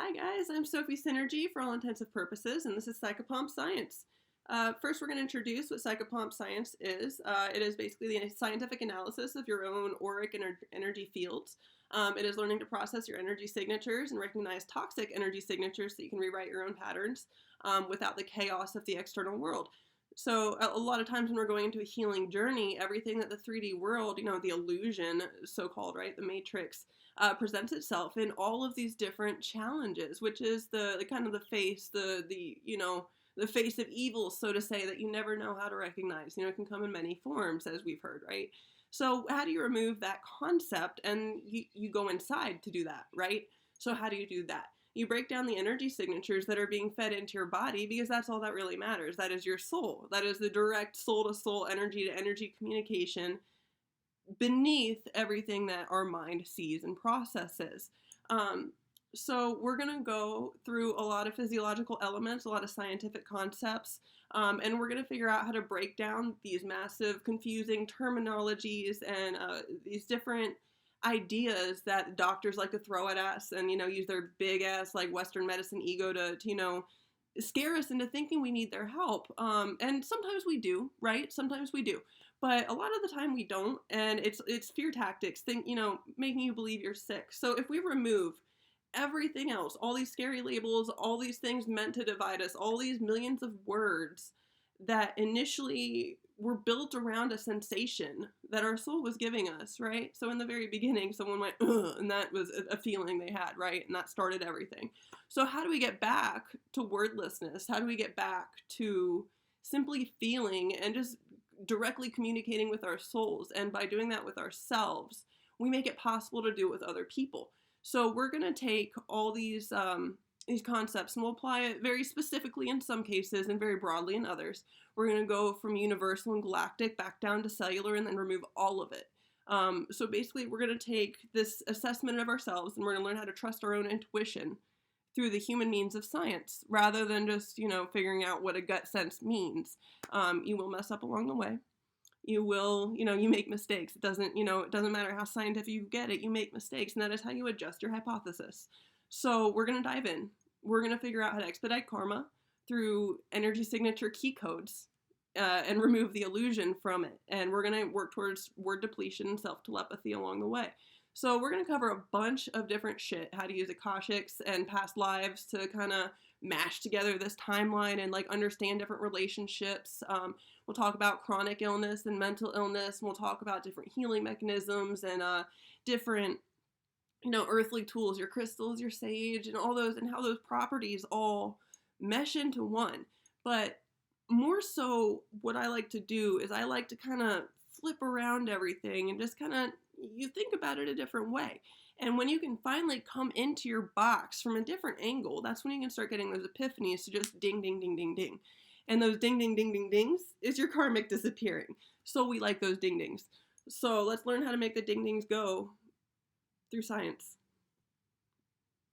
Hi guys, I'm Sophie Synergy for all intensive purposes, and this is Psychopomp Science. First, we're going to introduce what Psychopomp Science is. It is basically the scientific analysis of your own auric energy fields. It is learning to process your energy signatures and recognize toxic energy signatures so you can rewrite your own patterns without the chaos of the external world. So a lot of times when we're going into a healing journey, everything that the 3D world, the illusion, so-called, right, the matrix, presents itself in all of these different challenges, which is the kind of the face, the face of evil, so to say, that you never know how to recognize. It can come in many forms, as we've heard, right? So how do you remove that concept? And you go inside to do that, right? So how do you do that? You break down the energy signatures that are being fed into your body, because that's all that really matters. That is your soul. That is the direct soul-to-soul, energy-to-energy communication beneath everything that our mind sees and processes. So we're going to go through a lot of physiological elements, a lot of scientific concepts, and we're going to figure out how to break down these massive, confusing terminologies and these different ideas that doctors like to throw at us and, use their big ass, like, Western medicine ego to scare us into thinking we need their help. And sometimes we do, right? Sometimes we do. But a lot of the time we don't, and it's fear tactics, making you believe you're sick. So if we remove everything else, all these scary labels, all these things meant to divide us, all these millions of words that initially were built around a sensation that our soul was giving us, right? So in the very beginning, someone went, ugh, and that was a feeling they had, right? And that started everything. So how do we get back to wordlessness? How do we get back to simply feeling and just directly communicating with our souls? And by doing that with ourselves, we make it possible to do it with other people. So we're going to take all these concepts and we'll apply it very specifically in some cases and very broadly in others. We're going to go from universal and galactic back down to cellular and then remove all of it. So basically we're going to take this assessment of ourselves and we're going to learn how to trust our own intuition through the human means of science rather than just, figuring out what a gut sense means. You will mess up along the way. You will, you make mistakes. It doesn't matter how scientific you get it, you make mistakes, and that is how you adjust your hypothesis. So we're going to dive in. We're going to figure out how to expedite karma through energy signature key codes and remove the illusion from it. And we're going to work towards word depletion and self-telepathy along the way. So we're going to cover a bunch of different shit, how to use Akashics and past lives to kind of mash together this timeline and understand different relationships. We'll talk about chronic illness and mental illness. And we'll talk about different healing mechanisms and different earthly tools, your crystals, your sage, and all those, and how those properties all mesh into one. But more so, what I like to do is I like to kind of flip around everything and just kind of, you think about it a different way. And when you can finally come into your box from a different angle, that's when you can start getting those epiphanies to just ding, ding, ding, ding, ding. And those ding, ding, ding, ding, dings is your karmic disappearing. So we like those ding, dings. So let's learn how to make the ding, dings go through science.